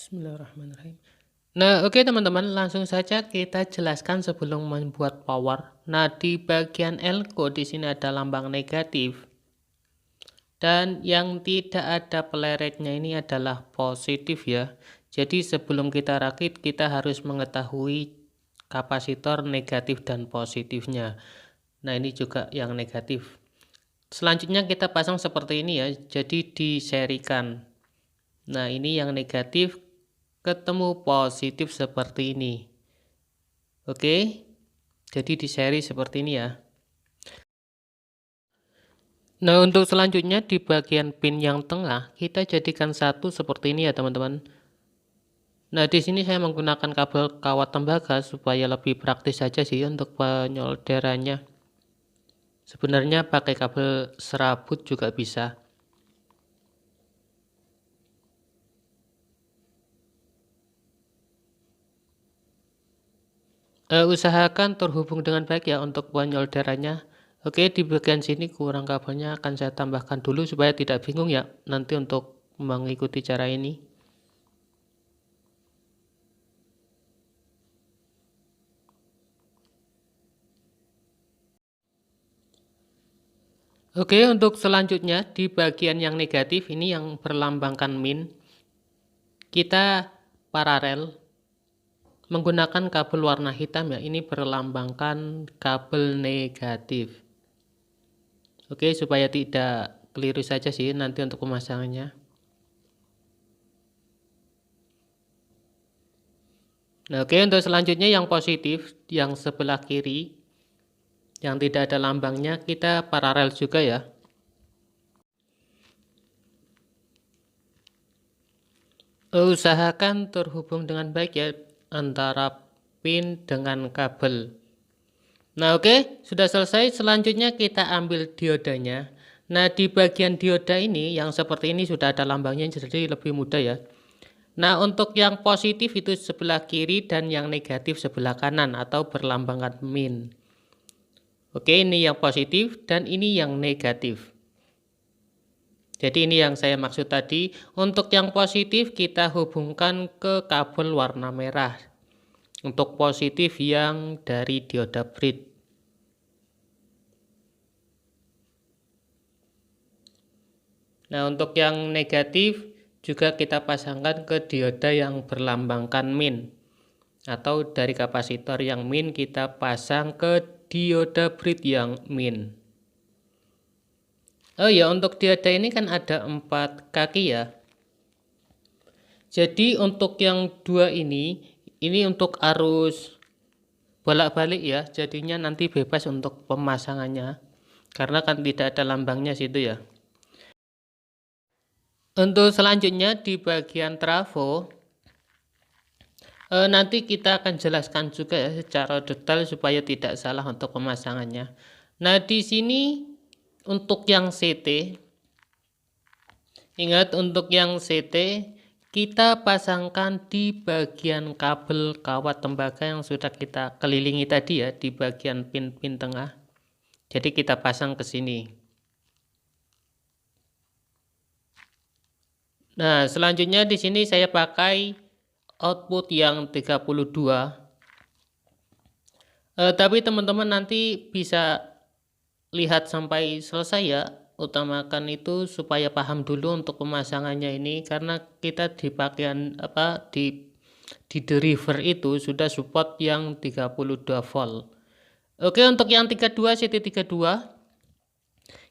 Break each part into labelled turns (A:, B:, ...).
A: Bismillahirrahmanirrahim. Nah, oke teman-teman, langsung saja kita jelaskan sebelum membuat power. Nah, di bagian elko di sini ada lambang negatif. Dan yang tidak ada peleretnya ini adalah positif ya. Jadi sebelum kita rakit, kita harus mengetahui kapasitor negatif dan positifnya. Nah, ini juga yang negatif. Selanjutnya kita pasang seperti ini ya. Jadi diserikan. Nah, ini yang negatif ketemu positif seperti ini. Oke, jadi di seri seperti ini ya. Nah, untuk selanjutnya di bagian pin yang tengah kita jadikan satu seperti ini ya teman-teman. Nah, di sini saya menggunakan kabel kawat tembaga supaya lebih praktis saja sih untuk penyolderannya. Sebenarnya pakai kabel serabut juga bisa. Usahakan terhubung dengan baik ya untuk penyolderannya. Oke, di bagian sini kurang kabelnya akan saya tambahkan dulu supaya tidak bingung ya nanti untuk mengikuti cara ini. Oke, untuk selanjutnya di bagian yang negatif ini yang berlambangkan min, kita paralel menggunakan kabel warna hitam ya, ini berlambangkan kabel negatif. Oke, supaya tidak keliru saja sih nanti untuk pemasangannya. Nah, oke, untuk selanjutnya yang positif, yang sebelah kiri, yang tidak ada lambangnya, kita paralel juga ya. Usahakan terhubung dengan baik ya antara pin dengan kabel. Nah, oke, sudah selesai. Selanjutnya kita ambil diodanya. Nah, di bagian dioda ini yang seperti ini sudah ada lambangnya jadi lebih mudah ya. Nah, untuk yang positif itu sebelah kiri dan yang negatif sebelah kanan atau berlambangkan min. Oke, ini yang positif dan ini yang negatif. Jadi ini yang saya maksud tadi. Untuk yang positif kita hubungkan ke kabel warna merah. Untuk positif yang dari dioda bridge. Nah, untuk yang negatif juga kita pasangkan ke dioda yang berlambangkan min. Atau dari kapasitor yang min kita pasang ke dioda bridge yang min. Oh ya, untuk dioda ini kan ada 4 kaki ya. Jadi untuk yang 2 ini untuk arus bolak-balik ya. Jadinya nanti bebas untuk pemasangannya. Karena kan tidak ada lambangnya situ ya. Untuk selanjutnya di bagian trafo nanti kita akan jelaskan juga ya secara detail supaya tidak salah untuk pemasangannya. Nah, di sini untuk yang CT, ingat untuk yang CT kita pasangkan di bagian kabel kawat tembaga yang sudah kita kelilingi tadi ya di bagian pin-pin tengah. Jadi kita pasang ke sini. Nah, selanjutnya di sini saya pakai output yang 32. Tapi teman-teman nanti bisa lihat sampai selesai ya. Utamakan itu supaya paham dulu untuk pemasangannya ini karena kita di bagian di driver itu sudah support yang 32 volt. Oke, untuk yang 32 CT32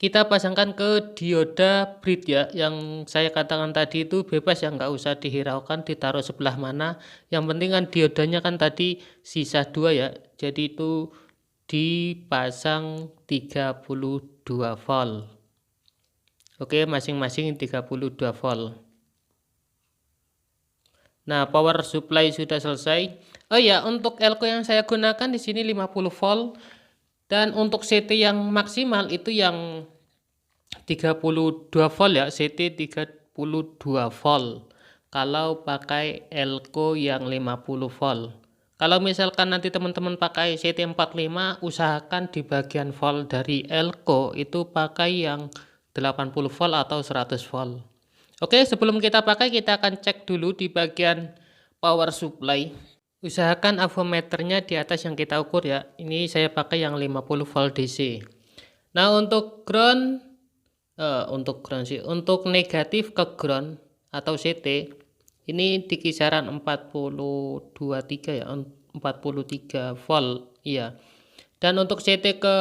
A: kita pasangkan ke dioda bridge ya, yang saya katakan tadi itu bebas ya, nggak usah dihiraukan ditaruh sebelah mana. Yang penting kan diodanya kan tadi sisa 2 ya, jadi itu dipasang 32 volt. Oke, masing-masing 32 volt. Nah, power supply sudah selesai. Oh ya, untuk elko yang saya gunakan di sini 50 volt. Dan untuk CT yang maksimal itu yang 32 volt ya, CT 32 volt. Kalau pakai elko yang 50 volt. Kalau misalkan nanti teman-teman pakai CT 45, usahakan di bagian volt dari elko itu pakai yang 80 volt atau 100 volt. Oke, sebelum kita pakai kita akan cek dulu di bagian power supply. Usahakan avometernya di atas yang kita ukur ya. Ini saya pakai yang 50 volt DC. Nah, untuk negatif ke ground atau CT ini di kisaran 43 ya, 43 volt iya. Dan untuk CT ke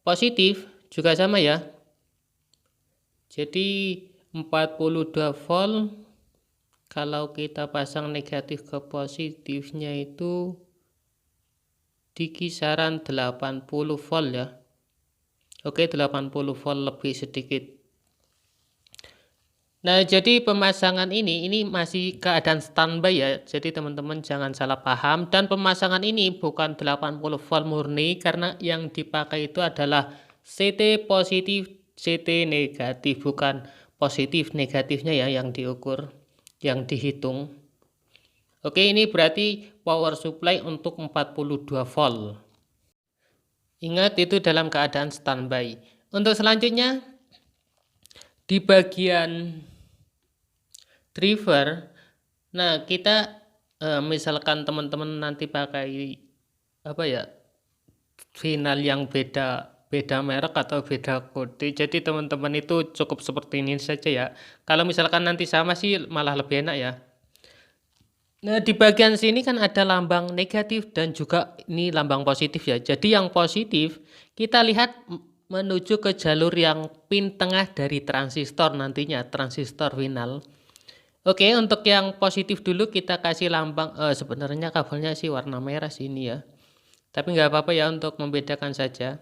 A: positif juga sama ya. Jadi 42 volt, kalau kita pasang negatif ke positifnya itu di kisaran 80 volt ya. Oke, 80 volt lebih sedikit. Nah, jadi pemasangan ini masih keadaan standby ya. Jadi teman-teman jangan salah paham. Dan pemasangan ini bukan 80 volt murni, karena yang dipakai itu adalah CT positif, CT negatif, bukan positif negatifnya ya yang diukur, yang dihitung. Oke, ini berarti power supply untuk 42 volt. Ingat, itu dalam keadaan standby. Untuk selanjutnya di bagian driver, nah kita misalkan teman-teman nanti pakai apa ya, final yang beda merek atau beda kode, jadi teman-teman itu cukup seperti ini saja ya. Kalau misalkan nanti sama sih malah lebih enak ya. Nah, di bagian sini kan ada lambang negatif dan juga ini lambang positif ya. Jadi yang positif kita lihat menuju ke jalur yang pin tengah dari transistor nantinya, transistor final. Oke, untuk yang positif dulu kita kasih lambang, sebenarnya kabelnya sih warna merah sini ya. Tapi nggak apa-apa ya untuk membedakan saja.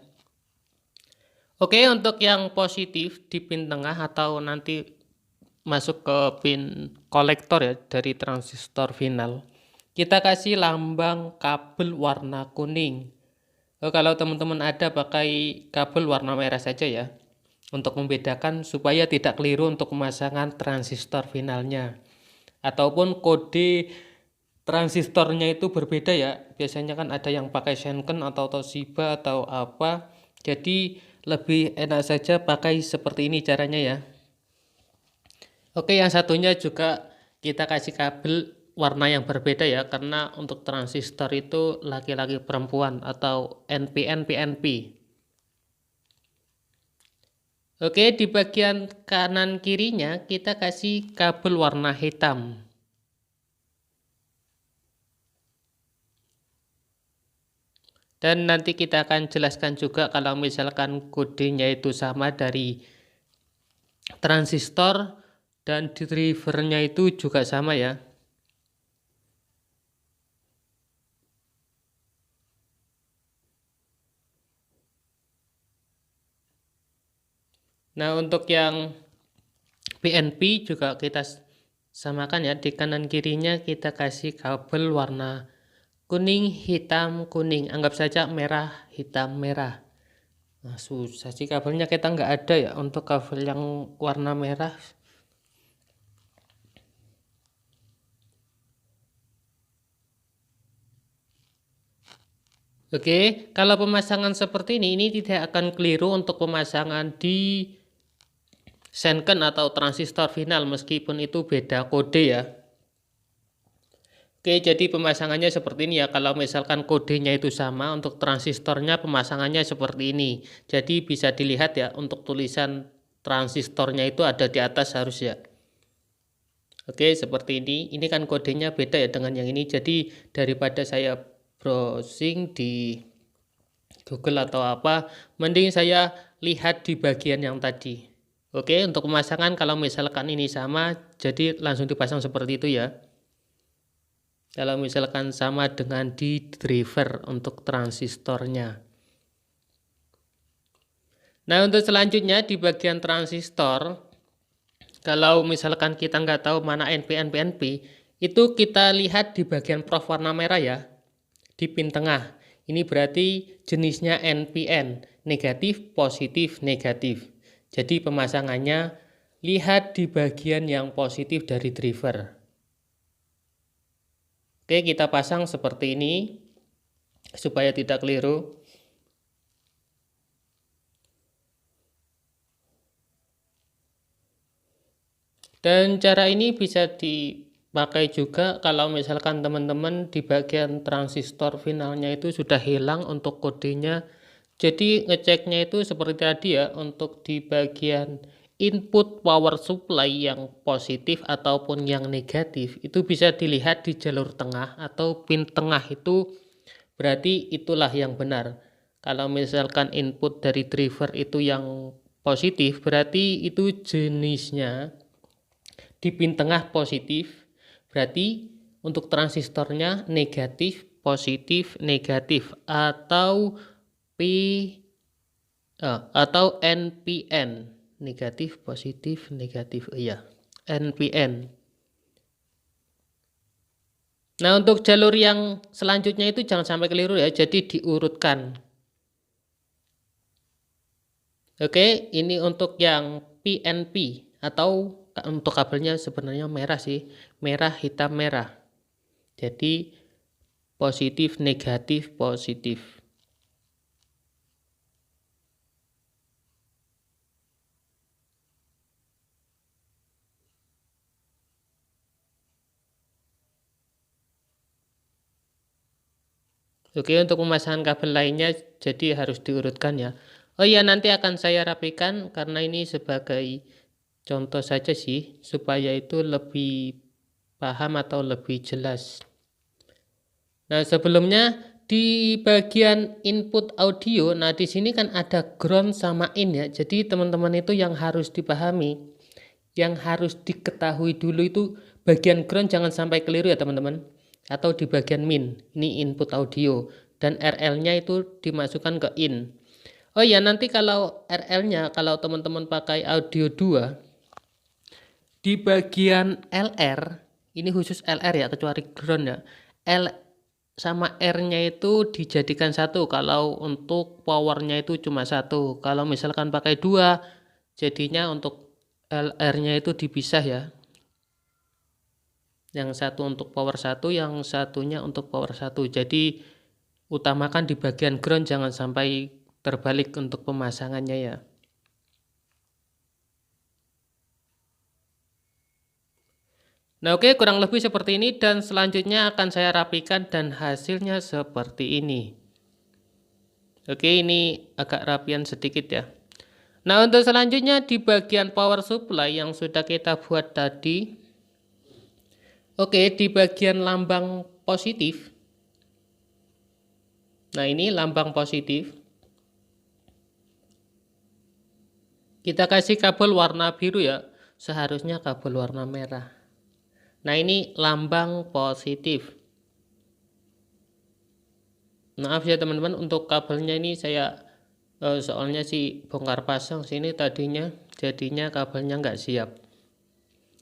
A: Oke, untuk yang positif di pin tengah atau nanti masuk ke pin kolektor ya dari transistor final, kita kasih lambang kabel warna kuning. Kalau teman-teman ada pakai kabel warna merah saja ya, untuk membedakan supaya tidak keliru untuk pemasangan transistor finalnya. Ataupun kode transistornya itu berbeda ya, biasanya kan ada yang pakai Shenken atau Toshiba atau apa, jadi lebih enak saja pakai seperti ini caranya ya. Oke, yang satunya juga kita kasih kabel warna yang berbeda ya, karena untuk transistor itu laki-laki perempuan atau NPN PNP. Oke, di bagian kanan kirinya kita kasih kabel warna hitam. Dan nanti kita akan jelaskan juga kalau misalkan kodenya itu sama dari transistor dan drivernya itu juga sama ya. Nah, untuk yang PNP juga kita samakan ya, di kanan kirinya kita kasih kabel warna kuning, hitam, kuning. Anggap saja merah, hitam, merah. Nah, susah sih kabelnya, kita nggak ada ya untuk kabel yang warna merah. Oke, kalau pemasangan seperti ini tidak akan keliru untuk pemasangan di Shenken atau transistor final meskipun itu beda kode ya. Oke, jadi pemasangannya seperti ini ya. Kalau misalkan kodenya itu sama, untuk transistornya pemasangannya seperti ini. Jadi bisa dilihat ya, untuk tulisan transistornya itu ada di atas harus ya. Oke, seperti ini. Ini kan kodenya beda ya dengan yang ini. Jadi daripada saya browsing di Google atau apa, mending saya lihat di bagian yang tadi. Oke, untuk pemasangan kalau misalkan ini sama, jadi langsung dipasang seperti itu ya. Kalau misalkan sama dengan di driver untuk transistornya. Nah, untuk selanjutnya di bagian transistor, kalau misalkan kita nggak tahu mana NPN PNP, itu kita lihat di bagian prof warna merah ya, di pin tengah. Ini berarti jenisnya NPN, negatif, positif, negatif. Jadi pemasangannya lihat di bagian yang positif dari driver. Oke, kita pasang seperti ini supaya tidak keliru. Dan cara ini bisa dipakai juga kalau misalkan teman-teman di bagian transistor finalnya itu sudah hilang untuk kodenya. Jadi ngeceknya itu seperti tadi ya, untuk di bagian input power supply yang positif ataupun yang negatif itu bisa dilihat di jalur tengah atau pin tengah, itu berarti itulah yang benar. Kalau misalkan input dari driver itu yang positif, berarti itu jenisnya di pin tengah positif, berarti untuk transistornya negatif positif negatif, atau P atau NPN, negatif positif negatif, iya, NPN. Nah, untuk jalur yang selanjutnya itu jangan sampai keliru ya, jadi diurutkan. Oke, ini untuk yang PNP, atau untuk kabelnya sebenarnya merah sih, merah hitam merah. Jadi positif negatif positif. Oke, untuk pemasangan kabel lainnya jadi harus diurutkan ya. Oh iya, nanti akan saya rapikan karena ini sebagai contoh saja sih, supaya itu lebih paham atau lebih jelas. Nah, sebelumnya di bagian input audio, nah di sini kan ada ground sama in ya. Jadi teman-teman itu yang harus dipahami, yang harus diketahui dulu itu bagian ground jangan sampai keliru ya teman-teman. Atau di bagian min, ini input audio, dan RL-nya itu dimasukkan ke in. Oh ya, nanti kalau RL-nya, kalau teman-teman pakai audio 2, di bagian LR, ini khusus LR ya, kecuali ground ya, L sama R-nya itu dijadikan satu kalau untuk powernya itu cuma satu. Kalau misalkan pakai 2, jadinya untuk LR-nya itu dipisah ya. Yang satu untuk power 1, yang satunya untuk power 1. Jadi utamakan di bagian ground, jangan sampai terbalik untuk pemasangannya ya. Nah, oke, kurang lebih seperti ini, dan selanjutnya akan saya rapikan dan hasilnya seperti ini. Oke, ini agak rapian sedikit ya. Nah, untuk selanjutnya di bagian power supply yang sudah kita buat tadi. Oke, di bagian lambang positif. Nah, ini lambang positif. Kita kasih kabel warna biru ya. Seharusnya kabel warna merah. Nah, ini lambang positif. Maaf ya teman-teman, untuk kabelnya ini saya soalnya sih bongkar pasang sini tadinya, jadinya kabelnya nggak siap.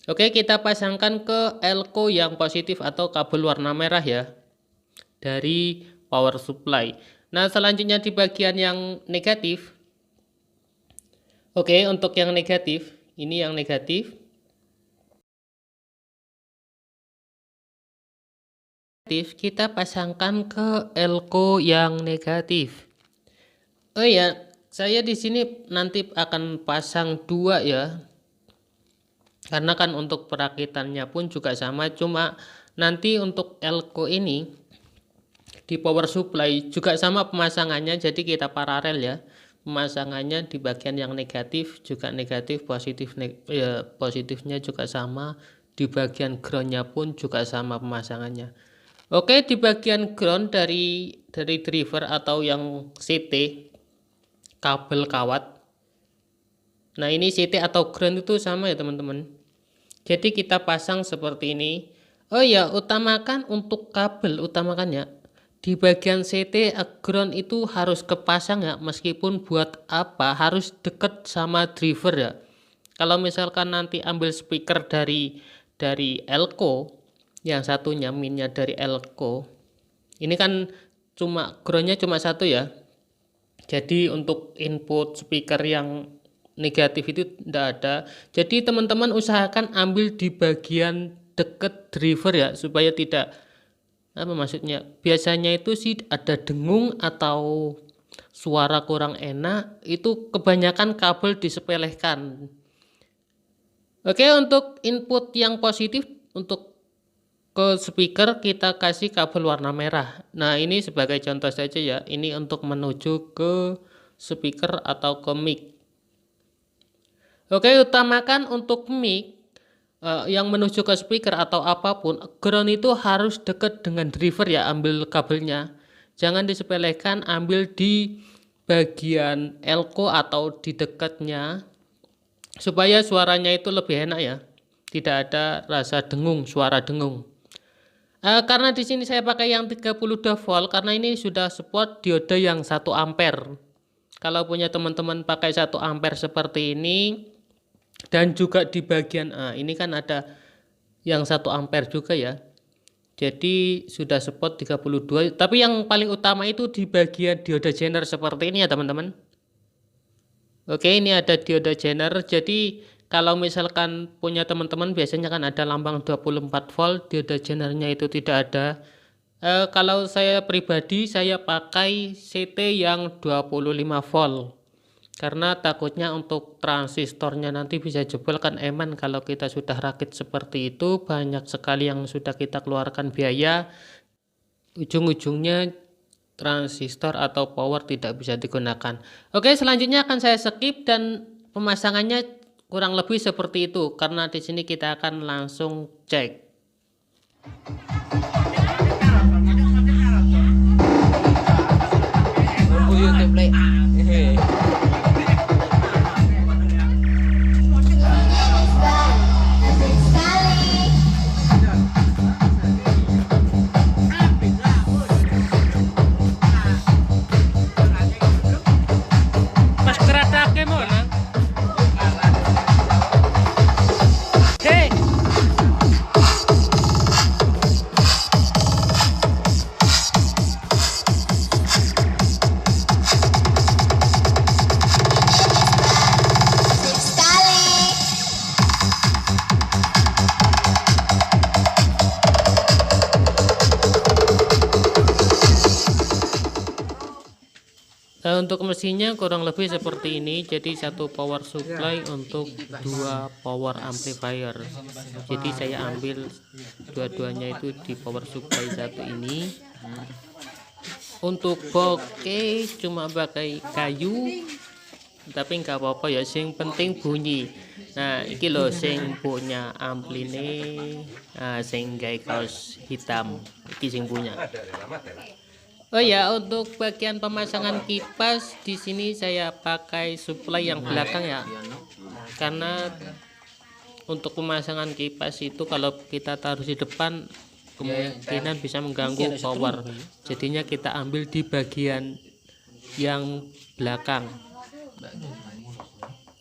A: Oke, kita pasangkan ke elko yang positif atau kabel warna merah ya, dari power supply. Nah, selanjutnya di bagian yang negatif. Oke, untuk yang negatif, ini yang negatif. Kita pasangkan ke elko yang negatif. Oh iya, saya di sini nanti akan pasang 2 ya. Karena kan untuk perakitannya pun juga sama, cuma nanti untuk elko ini di power supply juga sama pemasangannya, jadi kita paralel ya. Pemasangannya di bagian yang negatif juga negatif, ya, positifnya juga sama, di bagian groundnya pun juga sama pemasangannya. Oke, di bagian ground dari driver atau yang CT, kabel kawat. Nah, ini CT atau ground itu sama ya teman-teman. Jadi kita pasang seperti ini. Oh ya, utamakan untuk kabel, utamakan ya. Di bagian CT ground itu harus kepasang ya, meskipun buat apa harus deket sama driver ya. Kalau misalkan nanti ambil speaker dari elko, yang satunya minnya dari elko. Ini kan cuma groundnya cuma satu ya. Jadi untuk input speaker yang negatif itu tidak ada. Jadi teman-teman usahakan ambil di bagian deket driver ya, supaya tidak, apa maksudnya, biasanya itu sih ada dengung atau suara kurang enak, itu kebanyakan kabel disepelekan. Oke, untuk input yang positif untuk ke speaker kita kasih kabel warna merah. Nah, ini sebagai contoh saja ya. Ini untuk menuju ke speaker atau ke mic. Oke, utamakan untuk mic yang menuju ke speaker atau apapun, ground itu harus dekat dengan driver ya, ambil kabelnya. Jangan disepelekan, ambil di bagian elko atau di dekatnya supaya suaranya itu lebih enak ya. Tidak ada rasa dengung, suara dengung. Karena di sini saya pakai yang 32 volt karena ini sudah support diode yang 1 ampere. Kalau punya teman-teman pakai 1 ampere seperti ini dan juga di bagian ini kan ada yang 1 ampere juga ya. Jadi sudah support 32, tapi yang paling utama itu di bagian diode jener seperti ini ya teman-teman. Oke, ini ada diode jener. Jadi kalau misalkan punya teman-teman biasanya kan ada lambang 24 volt, diode jenernya itu tidak ada. Kalau saya pribadi saya pakai CT yang 25 volt. Karena takutnya untuk transistornya nanti bisa jebol kan eman kalau kita sudah rakit seperti itu, banyak sekali yang sudah kita keluarkan biaya. Ujung-ujungnya transistor atau power tidak bisa digunakan. Oke, selanjutnya akan saya skip dan pemasangannya kurang lebih seperti itu karena di sini kita akan langsung cek. Mas gerakake mana? Hei. Untuk mesinnya kurang lebih seperti ini, jadi satu power supply untuk 2 power amplifier. Jadi saya ambil dua-duanya itu di power supply satu ini. Untuk bokeh cuma pakai kayu, tapi nggak apa-apa ya, sing penting bunyi. Nah iki loh sing punya ampline, sing gawe kaos hitam iki sing punya. Oh ya, untuk bagian pemasangan kipas di sini saya pakai supply yang belakang ya. Karena untuk pemasangan kipas itu kalau kita taruh di depan kemungkinan bisa mengganggu power. Jadinya kita ambil di bagian yang belakang.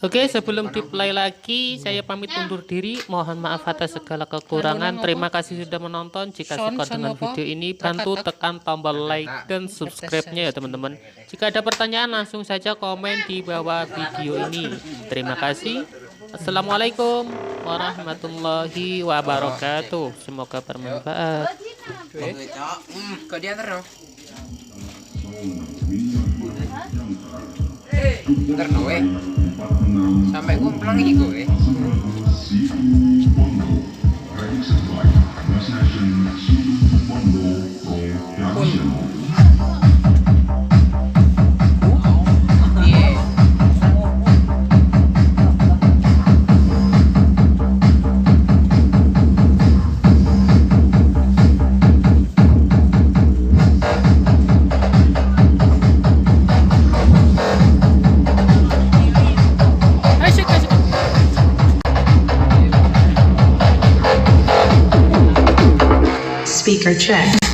A: Oke, sebelum di-play lagi saya pamit undur diri. Mohon maaf atas segala kekurangan. Terima kasih sudah menonton. Jika suka dengan video ini, bantu tekan tombol like dan subscribe-nya ya teman-teman. Jika ada pertanyaan langsung saja komen di bawah video ini. Terima kasih. Assalamualaikum warahmatullahi wabarakatuh. Semoga bermanfaat.
B: Ntar kowe sampai kumplang iki kowe.
C: Speaker check.